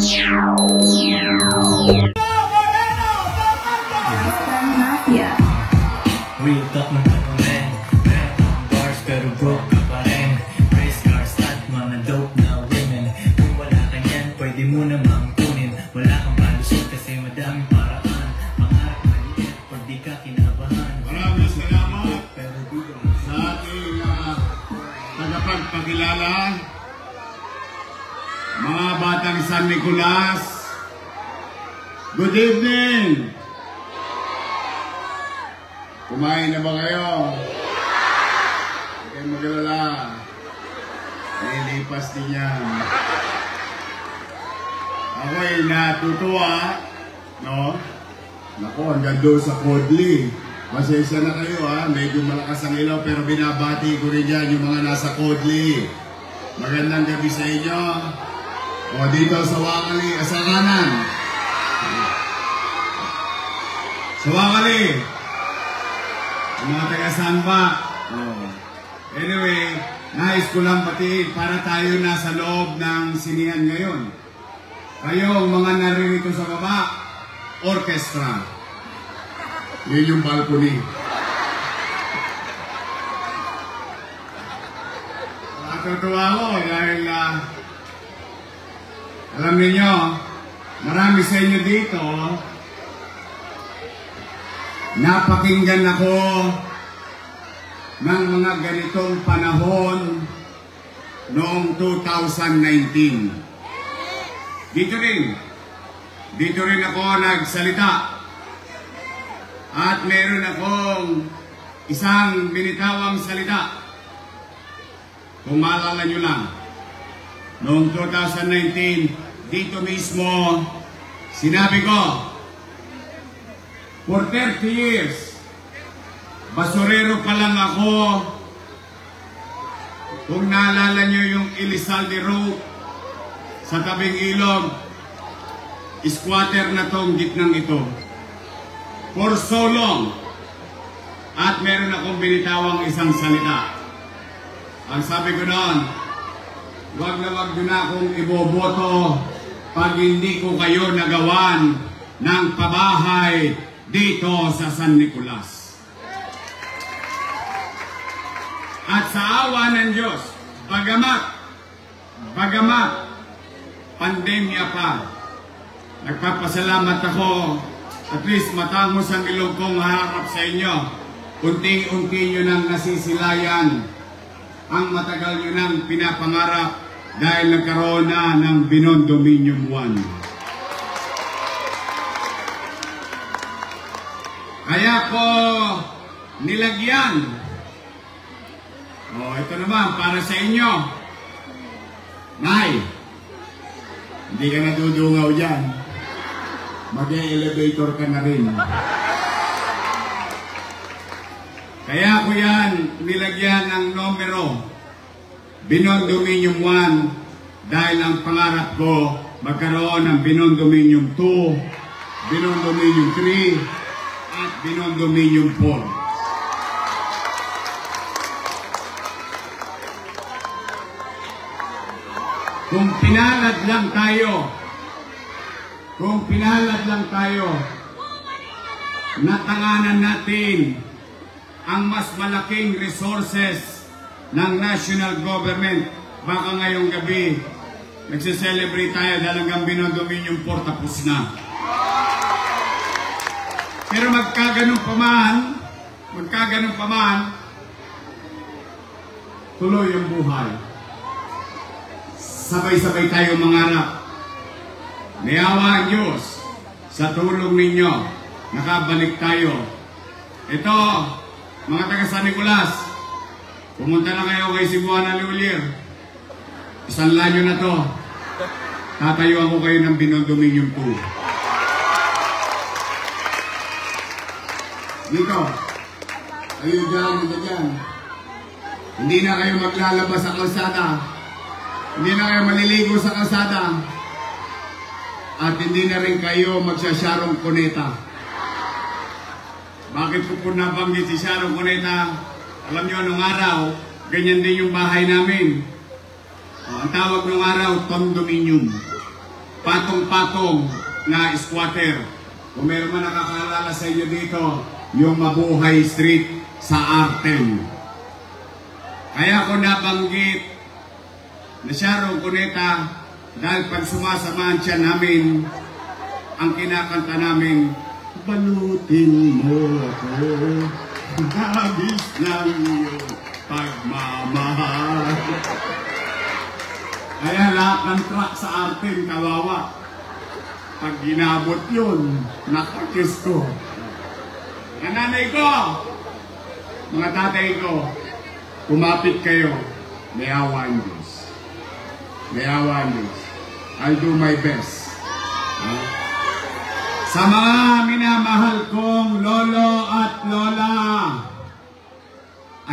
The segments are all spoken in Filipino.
Real talk ng katulen, rap ang bars pero broke ka pa rin. Race cars at mga dope na women. Kung wala ka yan, pwede mo namang kunin. Wala kang palusot kasi madaming paraan. Pangarap maliit pag di ka kinabahan. Maraming salamat sa ating tagapagpakilala, mga batang San Nicolas. Good evening! Kumain na ba kayo? Huwag kayong mag-alala. Nilipas din yan. Ako'y natutuwa, no? Naku, hanggang doon sa Kodli. Pasensya na kayo, ha? Medyo malakas ang ilaw, pero binabati ko rin yan yung mga nasa Kodli. Magandang gabi sa inyo. O, dito sa Wakali, sa kanan. Sa Wakali. Mga taga-Sanba. Anyway, nais ko lang batiin para tayo nasa loob ng sinihan ngayon. Kayo, mga naririto sa baba, orchestra. Yun yung balcony. Natutuwa ko dahil alam niyo, marami sa inyo dito napakinggan ako ng mga ganitong panahon noong 2019. Dito rin ako nagsalita. At meron akong isang binitawang salita. Kung maalala nyo lang, noong 2019, dito mismo, sinabi ko, for 30 years, basurero pa lang ako. Kung naalala nyo yung Elizalde Road sa tabing ilog, squatter na tong gitnang ito. For so long. At meron akong binitawang isang salita. Ang sabi ko noon, wag na wag nyo na akong iboboto pag hindi ko kayo nagawan ng pabahay dito sa San Nicolas. At sa awa ng Diyos, bagamat pandemya pa, nagpapasalamat ako, at least matangos ang ilong kong harap sa inyo. Unti-unti nyo nang nasisilayan ang matagal nyo nang pinapangarap dahil nagkaroon na ng Binondominium 1. Kaya ko nilagyan. Ito naman para sa inyo. Nay, hindi ka nadudungaw dyan. Mag-elevator ka na rin. Kaya ko yan nilagyan ng numero Binondominium 1 dahil ang pangarap ko magkaroon ng Binondominium 2, Binondominium 3, at Binondominium 4. Kung pinalad lang tayo, natanganan natin ang mas malaking resources ng national government, baka ngayong gabi nagsiselebrate tayo dahil hanggang Binondominium 4 tapos na. Pero magkaganon pa man, tuloy ang buhay. Sabay-sabay tayo mangarap. May awa ang Diyos, sa tulong ninyo, nakabalik tayo. Ito, mga taga San Nicolas, pumunta na kayo kay Cebuana Lulier. Isanlan nyo na to. Tatayuan ko kayo ng Binondominium 2. Dito, kayo dyan. Hindi na kayo maglalabas sa kalsada. Hindi na kayo maliligo sa kalsada. At hindi na rin kayo magsasarong kuneta. Bakit ko po nabanggit si Sharon Cuneta? Alam nyo, nung araw, ganyan din yung bahay namin. Ang tawag nung araw, condominium. patong-patong na squatter. Kung meron man nakakaalala sa inyo dito, yung Mabuhay Street sa Artem. Kaya ko nabanggit na Sharon Cuneta dahil pag sumasamahan siya namin, ang kinakanta namin, balutin mo ako, nabis ng iyong pagmamahal. Kaya lahat ng truck sa Artem, kawawa. Pag ginabot yun, nakakis ko. Mga nanay ko, mga tatay ko, kumapit kayo, may awa ang Diyos. May awa ang Diyos. I'll do my best. Sa mga minamahal kong lolo at lola,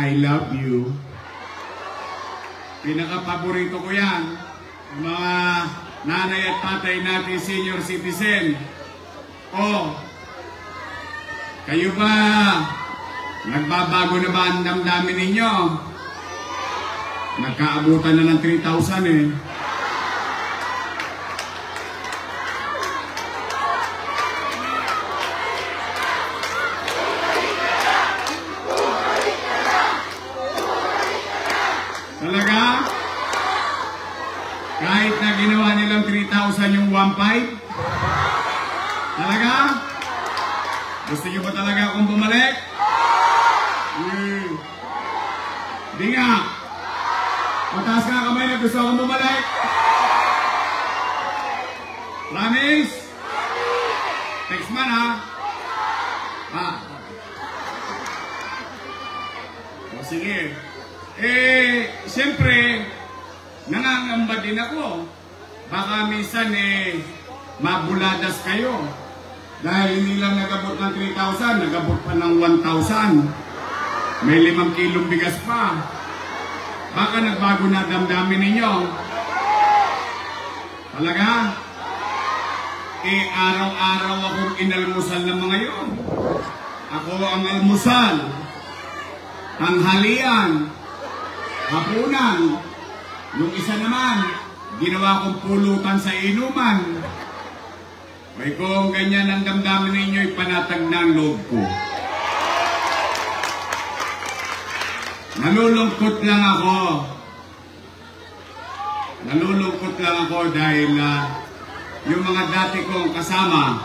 I love you. Pinaka-paborito ko yan. Mga nanay at tatay natin, senior citizen. Kayo ba, nagbabago na ba ang damdamin ninyo? Nagkaabutan na ng 3,000 eh. Talaga? Kahit na ginawa nilang 3,000 yung 1,500? Talaga? Gusto niyo ba talaga akong bumalik? Di nga. Mataas ka kamay na gusto akong bumalik. Promise? Text man ha? O sige. Siyempre, nangangamba din ako. Baka minsan mabuladas kayo. Dahil hindi lang nagabot ng 3,000, nagabot pa ng 1,000. May 5 kilong bigas pa. Baka nagbago na damdamin ninyo. Talaga? Araw-araw akong inalmusal ng mga yun. Ako ang almusal, tanghalian, hapunan. Yung isa naman, ginawa kong pulutan sa inuman. Ay kung ganyan ang damdamin ninyo, ipanatag na ang loob ko. Nalulungkot lang ako. Nalulungkot lang ako dahil yung mga dati kong kasama,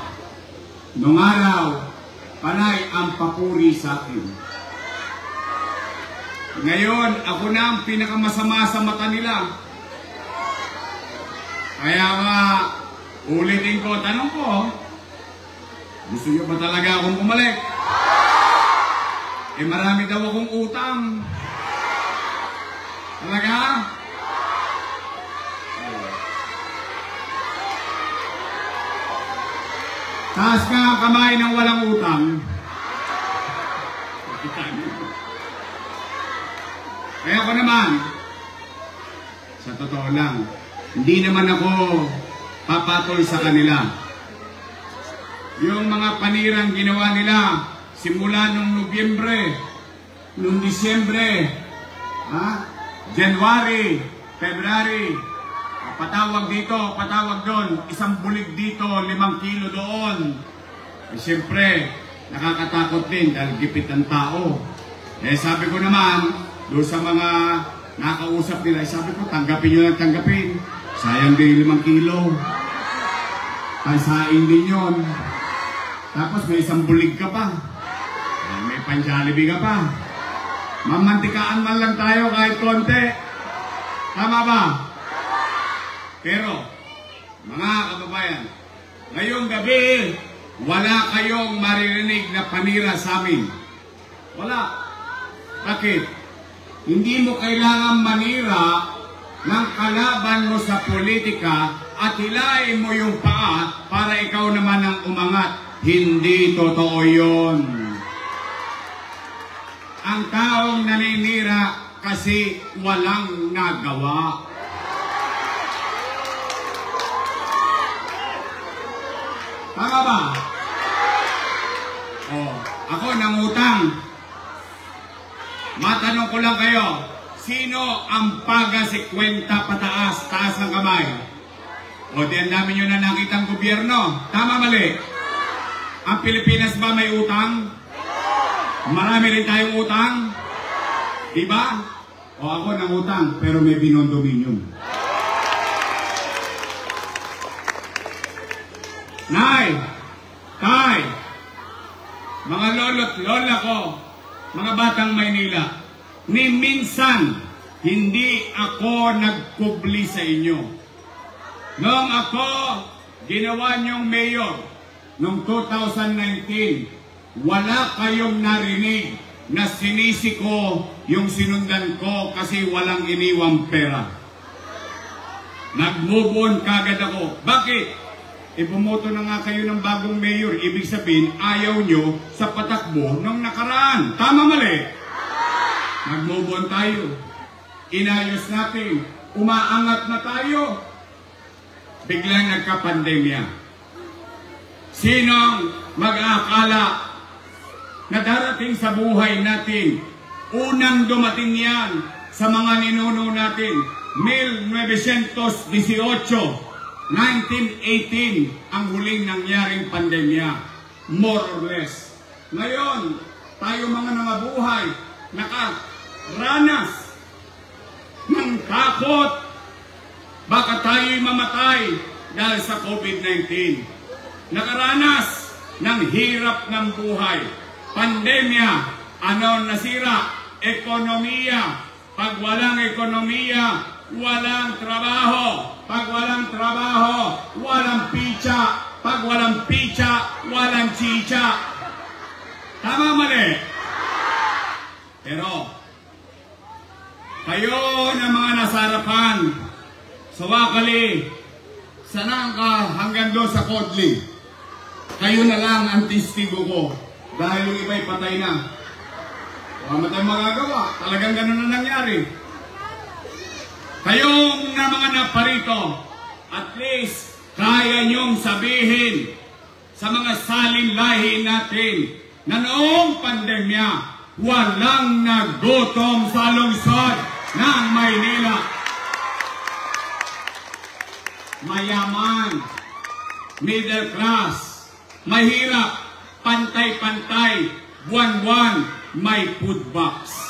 nung araw, panay ang papuri sa akin. Ngayon, ako na ang pinakamasama sa mata nila. Kaya ulitin ko, tanong ko, gusto niyo ba talaga akong bumalik? Marami daw akong utang. Talaga? Taas ka ang kamay ng walang utang. Kaya ako naman, sa totoo lang, hindi naman ako papatoy sa kanila. Yung mga panirang ginawa nila simula nung Nobyembre, nung Disyembre, January, February, patawag dito, patawag doon, 1 bulig dito, 5 kilo doon. Siyempre, nakakatakot din dahil gipit ang tao. Sabi ko naman, doon sa mga nakausap nila, sabi ko, tanggapin nyo lang tanggapin. Sayang din 5 kilo. Pansain din yun. Tapos may 1 bulig ka pa. May pan-Jollibee ka pa. Mamantikaan man lang tayo kahit konti. Tama ba? Pero, mga kababayan, ngayong gabi, wala kayong maririnig na panira sa amin. Wala. Bakit? Hindi mo kailangan manira ng kalaban mo sa politika at hilain mo yung paa para ikaw naman ang umangat. Hindi totoo yun. Ang taong naninira kasi walang nagawa. Tama ba? Ako nangutang. Matanong ko lang kayo, sino ang paga 50 pataas, taas ang kamay? O di ang dami nyo na nakitang gobyerno. Tama mali? Ang Pilipinas ba may utang? Marami rin tayong utang? Diba? O ako ng utang, pero may binondominium. Nay, tay, mga lolo't lola ko, mga batang Maynila, ni minsan, hindi ako nagkubli sa inyo. Noong ako ginawa niyong mayor, noong 2019, wala kayong narinig na sinisi ko yung sinundan ko kasi walang iniwang pera. Nag-move on kagad ako. Bakit? Ibumoto na nga kayo ng bagong mayor. Ibig sabihin, ayaw nyo sa patakbo ng nakaraan. Tama mali? Nag-move on tayo. Inayos natin. Umaangat na tayo. Biglang nagka-pandemya. Sinong mag-aakala na darating sa buhay natin? Unang dumating yan sa mga ninuno natin. 1918. 1918 ang huling nangyaring pandemya, more or less. Ngayon, tayo mga nangabuhay, nakaranas ng takot. Baka tayo'y mamatay dahil sa COVID-19. Nakaranas ng hirap ng buhay. Pandemya, ano nasira? Ekonomiya. Pag walang ekonomiya, walang trabaho. Pag walang trabaho, walang picha. Pag walang picha, walang chicha. Tama mali? Pero, kayo na mga nasarapan, sa Wakali, sa Nangka, hanggang doon sa Kodli, kayo na lang ang testigo ko. Dahil yung iba'y patay na. Wala tayong magagawa. Talagang ganun na nangyari. Kayong na mga naparito, at least kaya niyong sabihin sa mga salinlahi natin na noong pandemya, walang nagutom sa lungsod ng Maynila. Mayaman, middle class, mahirap, pantay-pantay, buwan-buwan, may food box.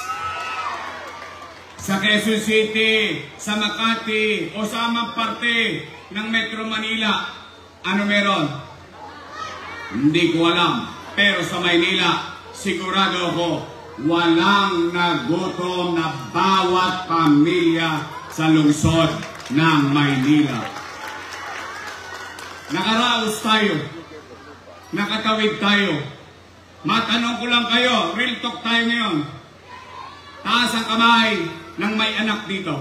Sa Quezon City, sa Makati, o sa amang parte ng Metro Manila, ano meron? Hindi ko alam. Pero sa Maynila, sigurado ako, walang nagutom na bawat pamilya sa lungsod ng Maynila. Nakaraos tayo. Nakatawid tayo. Matanong ko lang kayo, real talk tayo ngayon. Taas ang kamay ng may anak dito.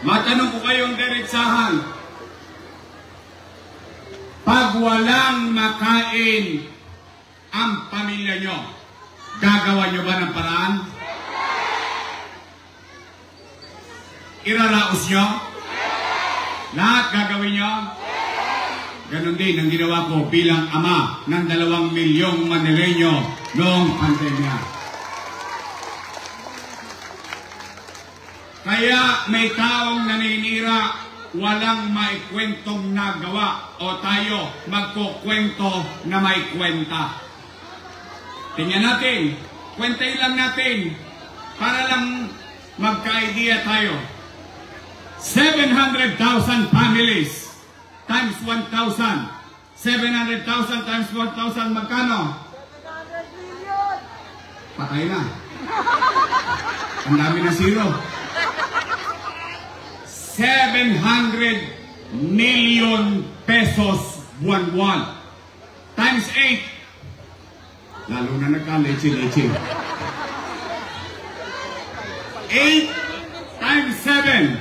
Matanong ko kayong diretsahan. Pag walang makain ang pamilya nyo, gagawa nyo ba ng paraan? Iraraos nyo? Lahat gagawin nyo? Ganon din ang ginawa ko bilang ama ng 2 milyong Manileño noong pandemya. Kaya may taong naninira, walang maikwentong nagawa o tayo magkukwento na may kwenta. Tingnan natin, kwentahin lang natin para lang magka-idea tayo. 700,000 families times 1,000. 700,000 times 1,000 magkano? 700 million! Patay na. Ang dami na zero. 700 million pesos buwan-buwan. Times 8. Lalo na nagka-leche-leche. 8 times 7.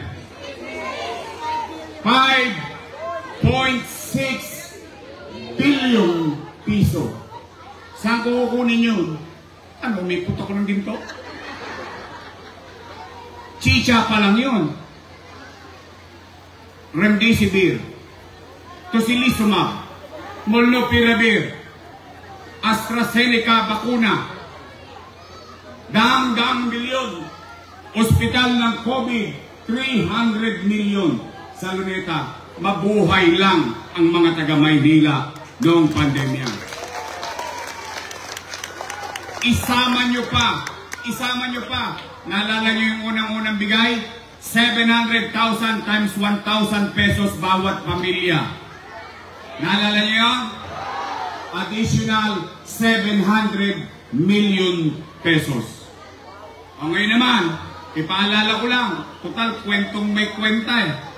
5.6 billion piso. Saan ko kukunin yun? Ano, may puto ko ng ginto? Chicha pa lang yun. Remdesivir, Tocilizumab, Molnupiravir, AstraZeneca bakuna, daang milyon. Ospital ng COVID, 300 million. sa Luneta, mabuhay lang ang mga taga Maynila noong pandemya. Isama nyo pa, naalala nyo yung unang-unang bigay? 700,000 times 1,000 pesos bawat pamilya. Naalala nyo yun? Additional 700 million pesos. O ngayon naman, ipaalala ko lang, total kwentong may kwenta eh.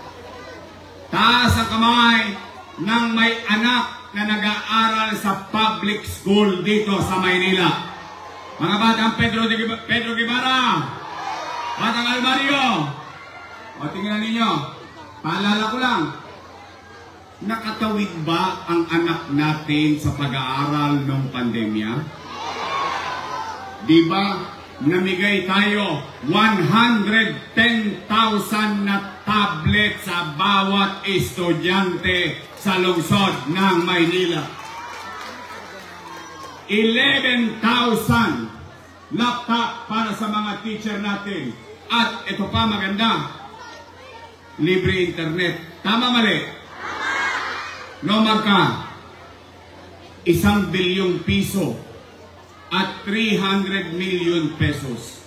Taas ang kamay ng may anak na nag-aaral sa public school dito sa Maynila. Mga batang Pedro Guevara, batang Almario, o tingnan ninyo, paalala ko lang, nakatawid ba ang anak natin sa pag-aaral ng pandemya? Di ba namigay tayo 110,000 na tablet sa bawat estudyante sa lungsod ng Maynila? 11,000 laptop para sa mga teacher natin. At ito pa maganda, libre internet. Tama mali? No magka 1 bilyong piso at 300 million pesos.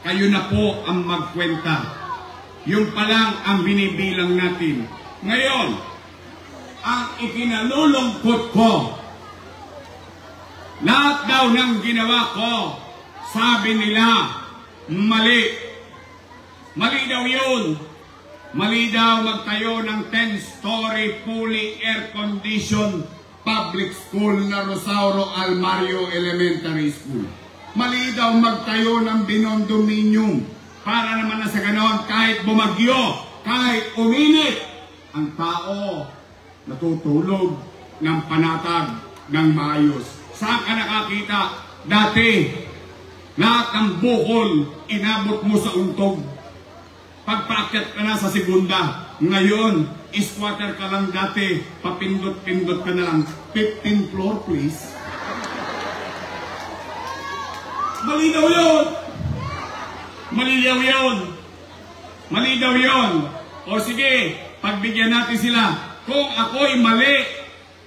Kayo na po ang magkwenta. Yung pa lang ang binibilang natin. Ngayon, ang ikinalulungkot ko, lahat daw ng ginawa ko, sabi nila, mali. Mali daw yun. Mali daw magtayo ng 10-story fully air-conditioned public school na Rosauro Almario Elementary School. Mali daw magtayo ng binondominium para naman na sa ganon kahit bumagyo, kahit uminit, ang tao natutulog ng panatag ng maayos. Saan ka nakakita? Dati, lahat ng bukol inabot mo sa untog. Pagpaakyat ka na sa segunda. Ngayon, squatter ka lang dati, papindot-pindot ka na lang. 15th floor, please. Mali daw yun! Mali daw yun! Mali daw yun! O sige, pagbigyan natin sila. Kung ako'y mali,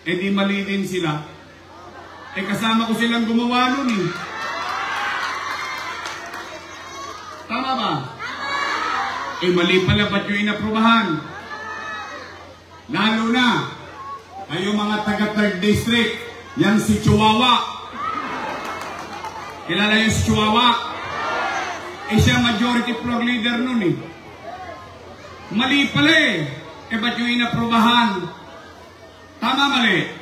edi mali din sila. Eh kasama ko silang gumawa nun eh. Tama ba? Eh mali pala ba't yung inaprubahan? Lalo na, kayo mga taga 3rd District, yan si Chihuahua. Kilala yung si Chihuahua? Eh siya majority floor leader nun eh. Mali pala eh. Eh ba't yung inaprubahan? Tama mali?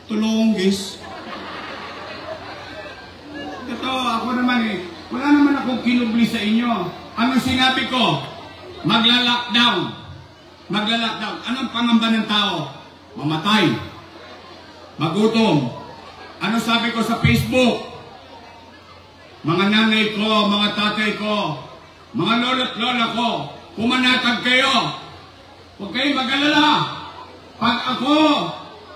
Tulong guys. Ito, ako naman eh. Wala naman akong kinubli sa inyo. Ano sinabi ko? Magla-lockdown. Magla-lockdown. Anong pangamba ng tao? Mamatay. Magutom. Ano sabi ko sa Facebook? Mga nanay ko, mga tatay ko, mga lolo't lola ko, pumanatag kayo. Huwag kayong mag-alala. Pag ako,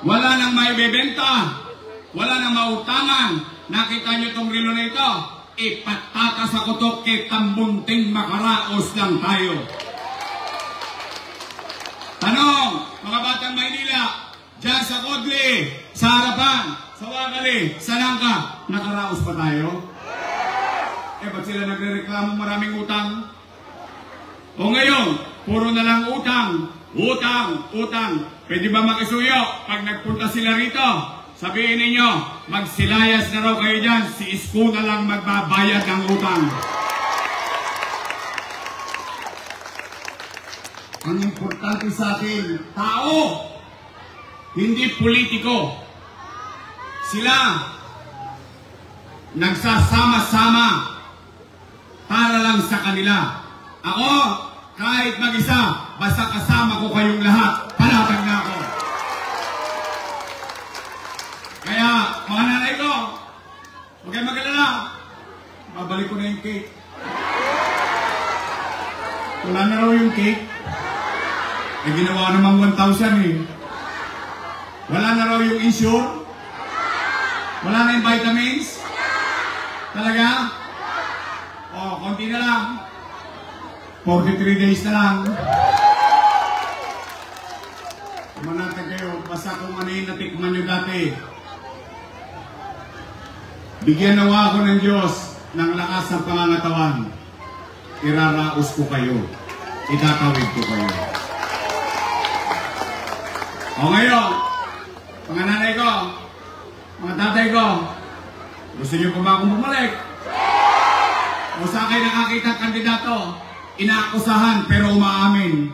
wala nang may bebenta, wala nang mautangan, nakita nyo itong relo na ito, ipataka sa kutok kitang bunting makaraos lang tayo. Tanong, mga batang Maynila, dyan sa Kodli, sa harapan, sa Wagali, sa Langka, nakaraos pa tayo? Eh, ba't sila nagre-reklamo maraming utang? O ngayon, puro na lang utang, utang, utang. Pwede ba makisuyo? Pag nagpunta sila rito, sabihin ninyo, magsilayas na raw kayo dyan, si Isko na lang magbabayad ng utang. Ang importante sa akin, tao, hindi politiko. Sila, nagsasama-sama para lang sa kanila. Ako, kahit mag-isa, basta kasama ko kayong lahat, panatag na ako. Kaya, mga nanay ko, huwag kayong mag-alala. Babalik ko na yung cake. Wala na raw yung cake. Eh, ginawa namang 1,000 eh. Wala na raw yung insure. Wala na yung vitamins. Talaga? O, konti na lang. 43 days na lang. Manatag kayo, basta kung ano yung natikman nyo dati. Bigyan nawa ako ng Diyos ng lakas ng pangangatawan. Iraraos ko kayo. Itatawid ko kayo. O ngayon, mga nanay ko, mga tatay ko, gusto nyo pa ba akong bumalik? O sa akin nakakita ang kandidato, inaakusahan pero umaamin.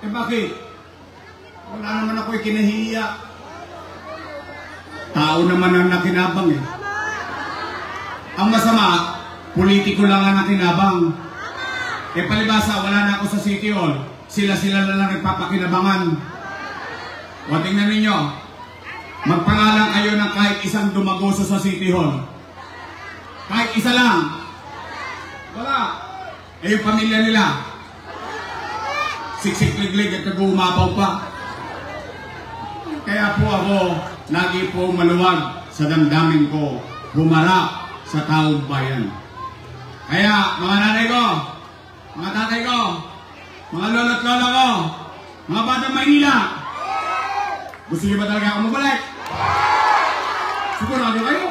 Eh bakit? Wala naman ako ikinahiya. Tao naman ang nakinabang eh. Ang masama, politiko lang ang nakinabang. Eh palibasa, wala na ako sa City Hall. Sila-sila na lang nagpapakinabangan. O tingnan ninyo, magpangalan kayo ng kahit isang dumagoso sa City Hall. Kahit isa lang. Wala. Eh yung pamilya nila, siksik-liglig at nag-uumapaw pa. Kaya po ako, lagi po maluwag sa damdamin ko, humarap sa taong bayan. Kaya, mga nanay ko, mga tatay ko, mga lolo't lola ko, mga batang Maynila, gusto niyo ba talaga ako mabalik? Sigurado kayo.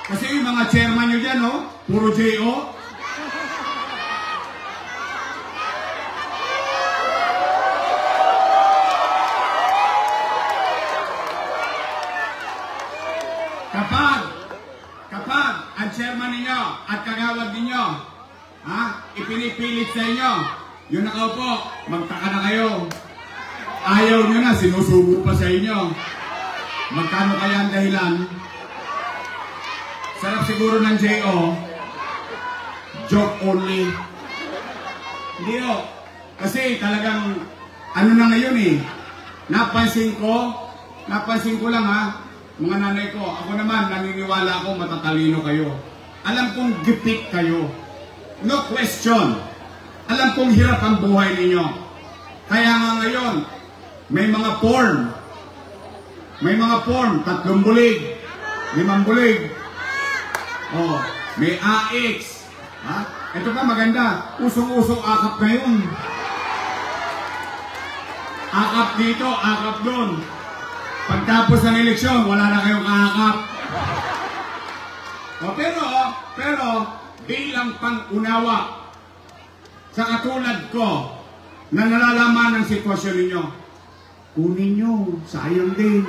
Kasi yung mga chairman nyo dyan, oh, puro J.O. Kapag ang chairman ninyo at kagawad ninyo, ipinipilit sa inyo, yung nakaupo, magtaka na kayo. Ayaw nyo na, sinusubo pa sa inyo. Magkano kaya ang dahilan? Sarap siguro ng J.O. Joke only. Hindi o. Kasi talagang, ano na ngayon eh, napansin ko lang ha, mga nanay ko, ako naman, naniniwala ako, matatalino kayo. Alam kong gipit kayo. No question. Alam kong hirap ang buhay ninyo. Kaya nga ngayon, may mga form. May mga form, 3 bulig, 5 bulig. Oh, may AX. Ha? Ito pa maganda, usong-usong akap ngayon. Akap dito, akap doon. Pagtapos ng eleksyon, wala na kayong kakap. O, pero, bilang pang-unawa sa katulad ko na nalalaman ng sitwasyon ninyo, kunin nyo, sayang din.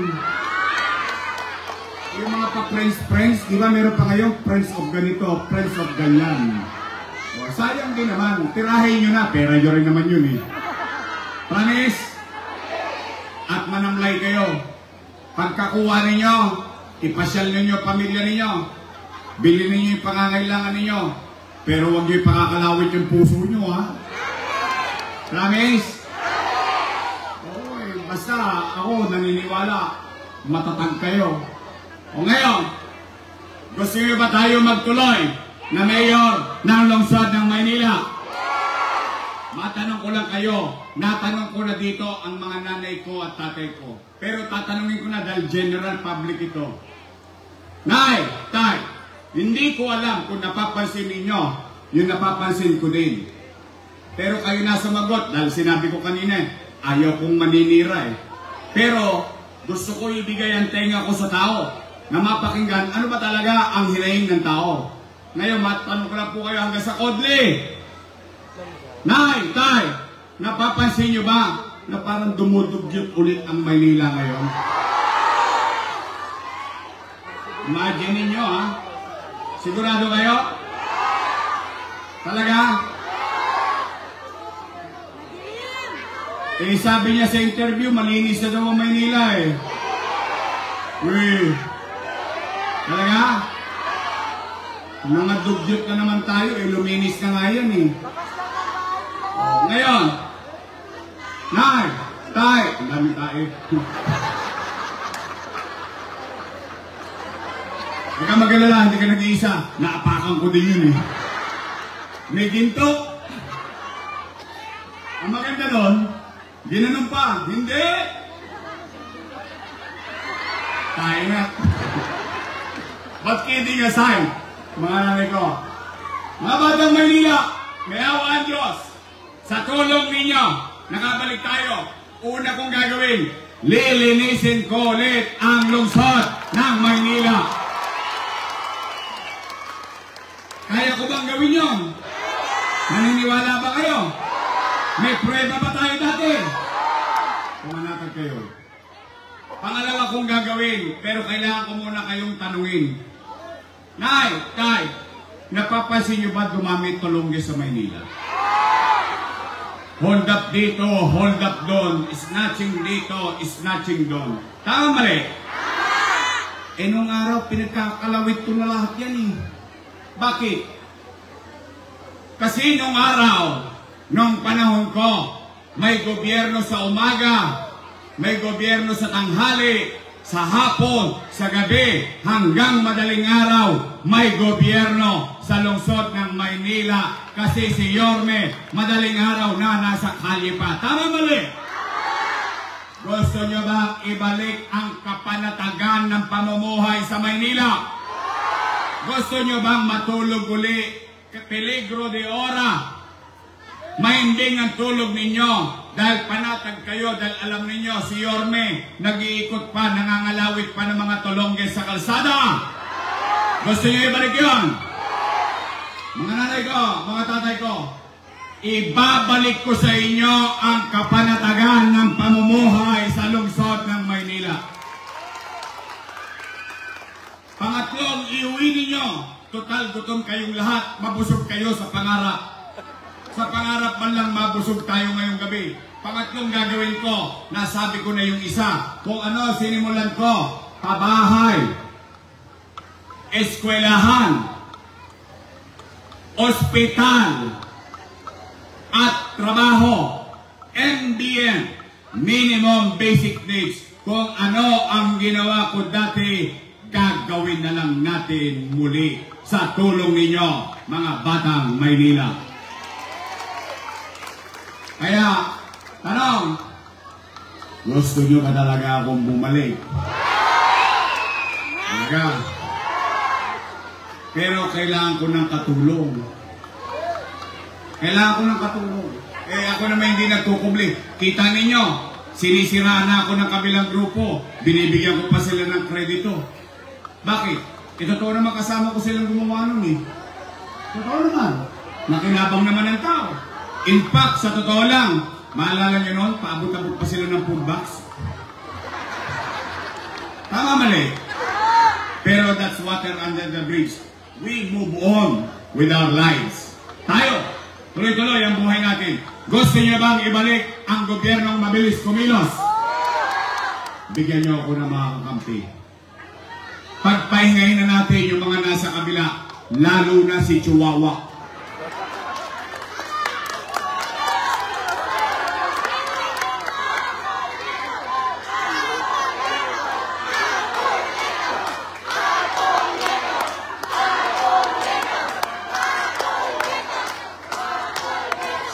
Yung mga pa-friends, di ba meron pa ngayong friends of ganito, friends of ganyan. O, sayang din naman, tirahin nyo na, pera nyo rin naman yun eh. Promise? At manamlay kayo. Pagkakuha ninyo, ipasyal ninyo pamilya ninyo, bilhin ninyo yung pangangailangan ninyo, pero huwag nyo ipakakalawit yung puso nyo, ha? Promise? Oy, basta ako naniniwala, matatag kayo. O ngayon, gusto nyo ba tayo magtuloy na mayor ng lungsod ng Maynila? Matanong ko lang kayo, natanong ko na dito ang mga nanay ko at tatay ko. Pero tatanungin ko na dahil general public ito. Nay, tay, hindi ko alam kung napapansin ninyo, yung napapansin ko din. Pero kayo na sumagot dahil sinabi ko kanina, ayaw kong maninira eh. Pero gusto ko ibigay ang tenga ko sa tao na mapakinggan ano ba talaga ang hinaing ng tao. Ngayon, matanong ko lang po kayo hanggang sa Kodli. Nay, tay, napapansin nyo ba na parang dumudugyot ulit ang Maynila ngayon? Imagine ninyo ha? Sigurado kayo? Talaga? Eh sabi niya sa interview, malinis na daw ang Maynila eh. Uy, talaga? Mga dugyot na naman tayo eh, luminis na nga yan eh. Ngayon, nay, tay, ang dami tayo. Huwag ka mag-alala, hindi ka nag-iisa. Naapakan ko din yun eh. May ginto. Ang maganda doon, ginanong pa. Hindi! Tayo na. But kidding aside, mga nanay ko, Mga Batang Maynila, may awa ang Diyos. Sa tulong ninyo, nakabalik tayo. Una kong gagawin, lilinisin ko ulit ang lungsod ng Maynila. Kaya ko bang gawin yun? Naniniwala ba kayo? May prueba ba tayo dati? Pumanatag kayo. Pangalawa kong gagawin, pero kailangan ko muna kayong tanungin. Nay, napapansin nyo ba dumami tulongge sa Maynila? Hold up dito, hold up doon, snatching dito, snatching doon. Tama mali? Nung araw, pinagkakalawit ko na lahat yan eh. Bakit? Kasi nung araw, nung panahon ko, may gobyerno sa umaga, may gobyerno sa tanghali, sa hapon, sa gabi, hanggang madaling araw, may gobyerno sa lungsod ng Maynila. Kasi si Yorme, madaling araw na nasa kalye pa. Tama mali? Gusto nyo ba ibalik ang kapanatagan ng pamumuhay sa Maynila? Gusto nyo bang matulog uli? Peligro de ora. Mahinding ang tulog ninyo dahil panatag kayo, dahil alam ninyo si Yorme nag-iikot pa, nangangalawit pa ng mga tulongge sa kalsada. Gusto nyo ibalik yun? Mga nanay ko, mga tatay ko, ibabalik ko sa inyo ang kapanatagan ng pamumuhay sa lungsod ng Maynila. Pangatlong, iuwi ninyo. Total, gutom kayong lahat. Mabusog kayo sa pangarap. Sa pangarap man lang mabusog tayo ngayong gabi. Pangatlong gagawin ko, nasabi ko na yung isa. Kung ano sinimulan ko, pabahay, eskwelahan, ospital, at trabaho, MBN, minimum basic needs. Kung ano ang ginawa ko dati, gagawin na lang natin muli sa tulong ninyo, mga Batang Maynila. Kaya, tanong, gusto nyo ba talaga akong bumalik? Talaga. Pero kailangan ko ng katulong. Kailangan ko ng katulong. Ako naman hindi nagkukubli. Kita ninyo, sinisiraan na ako ng kabilang grupo. Binibigyan ko pa sila ng kredito. Bakit? Totoo naman kasama ko silang gumawa nun eh. Totoo naman. Nakinabang naman ang tao. In fact, sa totoo lang, maalala nyo noon, paabot-abot pa sila ng food box. Tama mali? Pero that's water under the bridge. We move on with our lives. Tayo, tuloy-tuloy ang buhay natin. Gusto niyo bang ibalik ang gobyernong mabilis kumilos? Bigyan niyo ako ng mga kakampi. Pagpahingayin na natin yung mga nasa kabila, lalo na si Chihuahua.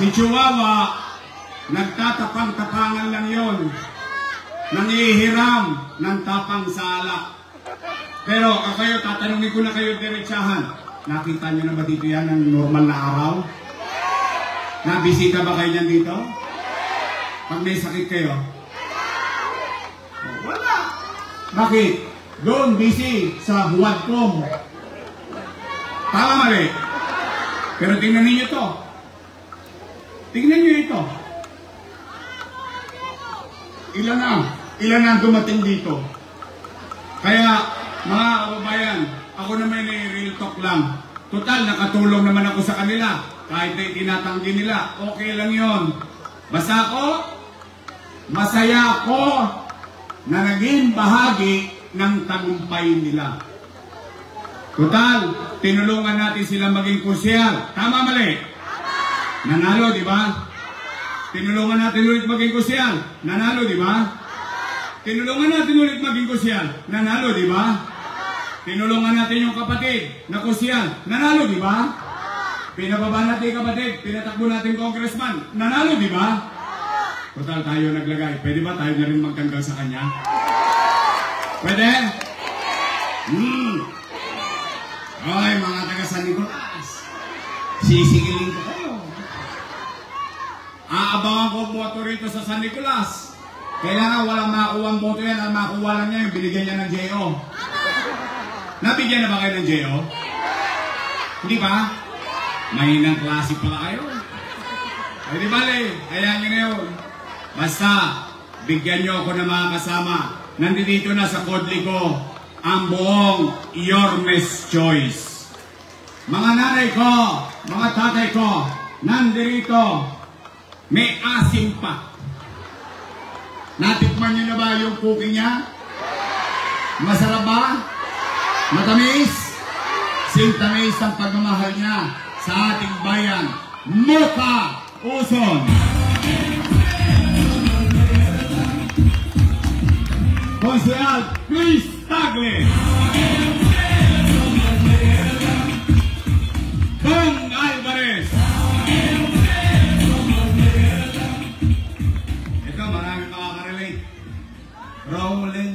Si Chihuahua, nagtatapang-tapangan lang yon, nangihiram ng tapang sa alak. Pero kayo, tatanungin ko na kayo diretsahan. Nakita nyo na ba dito yan ng normal na araw? Nabisita ba kayo dyan dito? Pag may sakit kayo? Wala. Bakit? Doon busy sa Huwadcom. Tama mali. Pero tingnan ninyo to. Tingnan nyo ito. Ilan na dumating dito. Kaya, mga kababayan, ako naman ay real talk lang. Total, nakatulong naman ako sa kanila. Kahit na tinatanggi nila, okay lang yon. Basta ako, masaya ako na naging bahagi ng tagumpay nila. Total, tinulungan natin sila maging kusyal. Tama mali? Nanalo, di ba? Tinulungan natin ulit maging kusyal. Nanalo, di ba? Tinulungan natin ulit maging kusyal. Nanalo, di ba? Tinulungan natin yung kapatid na kusyal. Nanalo, di ba? Pinababa natin yung kapatid. Pinatakbo natin congressman. Nanalo, di ba? Total tayo naglagay. Pwede ba tayo na rin magtanggal sa kanya? Pwede? Okay, mga taga San Nicolas. Sisigilin ko kayo. Aabangan ko boto rito sa San Nicolas. Kailangan walang makuha ang boto yan. Ang makuha lang niya yung binigyan niya ng JO. Nabigyan na ba kayo ng JO? Hindi ba? Mahinang klase pala kayo. Ay di bale, hayaan nyo na yun. Basta, bigyan nyo ako ng mga kasama. Nandito na sa kodli ko ang buong Yormes Choice. Mga nanay ko, mga tatay ko, nandito, may asim pa. Natikman nyo na ba yung cooking niya? Masarap ba? Matamis? Sintamis ang pagmamahal niya sa ating bayan. Mocha Uson! Konsehal Chris Tagle! Bong Alvarez! Ito, maraming makakarelate. Rolling.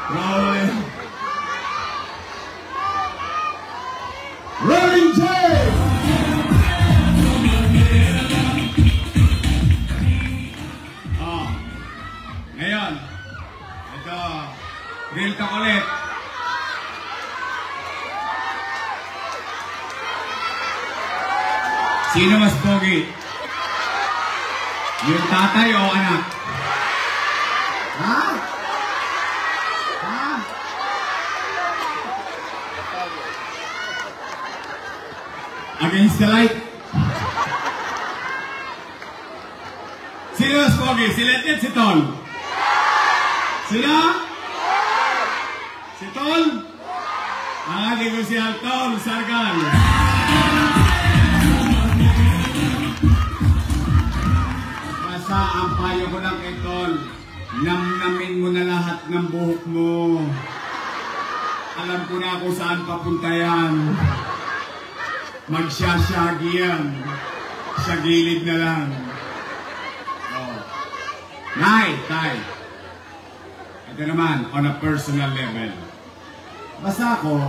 Rolling. Rolling James! Oh, ngayon, ito, real talk ulit. Sino mas pogi? Yung tatay o anak? Ha? Ha? Against the light? Sino mas pogi? Si Letnet, si Tol? Sino? Si Tol? Di ko si Altol, Sargal. Basta ang payo ko lang kay Tol, namnamin mo na lahat ng buhok mo. Alam ko na kung saan papunta yan. Magsasyagi yan. Sa gilid na lang. Oh. Nay, tay. Ito naman, on a personal level. Basta ako,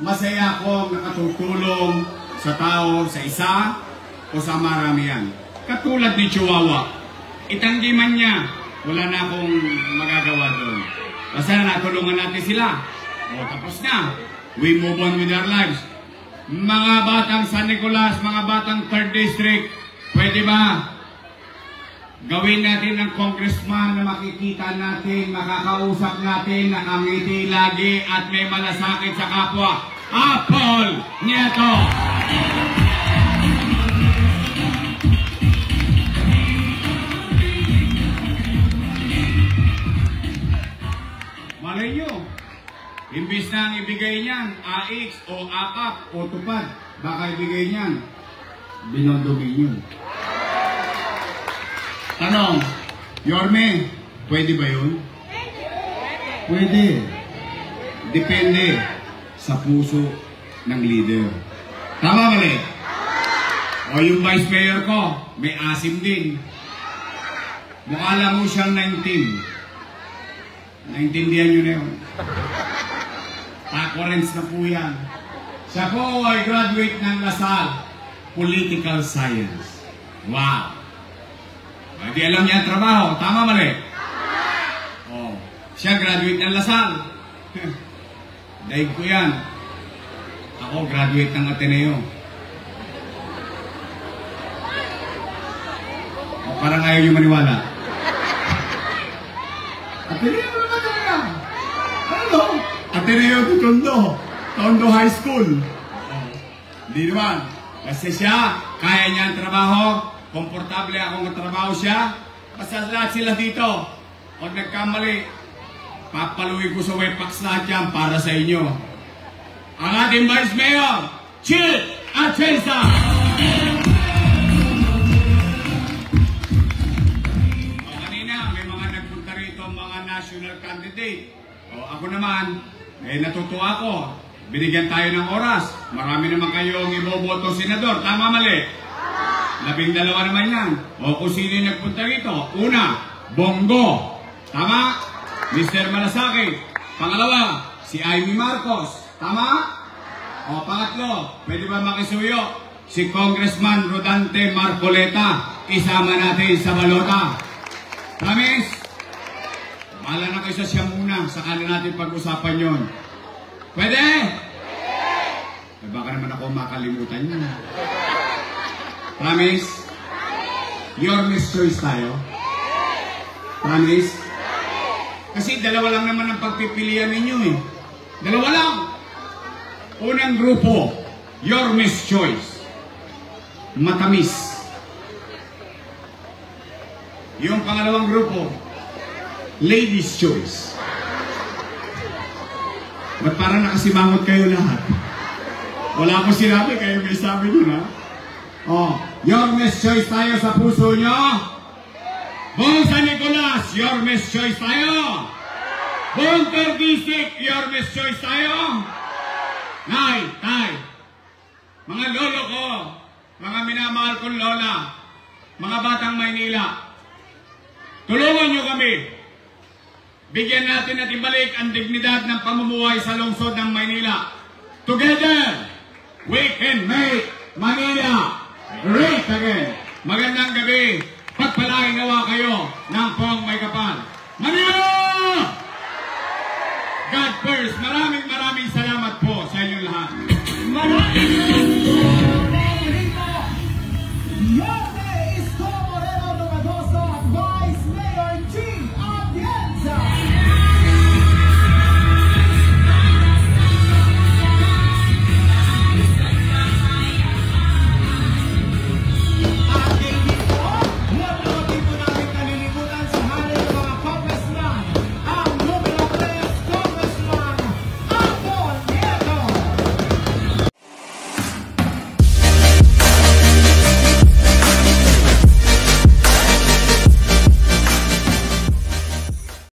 masaya akong nakatutulong sa tao, sa isa o sa maramihan. Katulad ni Chihuahua, itanggi man niya, wala na akong magagawa doon. Basta natulungan natin sila. O tapos na. We move on with our lives. Mga batang San Nicolas, mga batang 3rd District, pwede ba gawin natin ng congressman na makikita natin, makakausap natin, nakangiti lagi at may malasakit sa kapwa? Apple Nieto! Malay nyo, imbis na ang ibigay niyan, AX o AKAP o tupad, baka ibigay niyan, binodogin nyo. Tanong, Yorme, pwede ba yun? Pwede. Depende sa puso ng leader. Tama mali? O yung vice mayor ko, may asim din. Mukha lang mo siyang 19. Naintindihan nyo na yun. Takorens na po yan. Siya po ay graduate ng Lasal, Political Science. Wow! Hindi alam niya ang trabaho. Tama mali? Oh, siya graduate ng Lasal. Daig ko yan. Ako graduate ng Ateneo. Oh, parang ayaw niyo maniwala. Ateneo naman talaga. Ano? Ateneo de Tondo. Tondo High School. Oh, hindi naman. Kasi siya, kaya niya ang trabaho. Komportable akong katrabaho siya. Basta lahat sila dito. Pag nagkamali, papaluwi ko sa Wepax lahat yan para sa inyo. Ang ating Vice Mayor, Chit Atienza! Kanina, may mga nagpunta rito, mga national candidate. Ako naman, natutuwa ko. Binigyan tayo ng oras. Marami naman kayong iboboto senador. Tama mali? 12 naman yan. O kung sino yung nagpunta rito. Una, Bongo. Tama? Mr. Malasakit. Pangalawa, si Amy Marcos. Tama? O, pangatlo, pwede ba makisuyo? Si Congressman Rodante Marcoleta, isama natin sa balota. Promise? Bahala na kayo sa siya muna, saka na natin pag-usapan yon. Pwede? Eh, baka naman ako makalimutan yun. Promise? Your Miss Choice tayo? Promise? Kasi dalawa lang naman ang pagpipilian ninyo eh. Dalawa lang. Unang grupo, Your Miss Choice. Matamis. Yung pangalawang grupo, Ladies Choice. Ba't parang nakasimangot kayo lahat? Wala akong sinabi, kayo may sabi nyo na. Oh, Your Miss Choice tayo sa puso nyo. Buong San Nicolas, Your Miss Choice tayo. Buong Tordisik, Your Miss Choice tayo. Nay, tay, mga lolo ko, mga minamahal kong lola, mga batang Maynila, tulungan nyo kami. Bigyan natin at ibalik ang dignidad ng pamumuhay sa lungsod ng Maynila. Together, we can make Manila great again. Magandang gabi. Pagpalain nawa kayo ng Pong May Kapal. Manila! God first. Maraming salamat po sa inyong lahat. Maraming salamat po.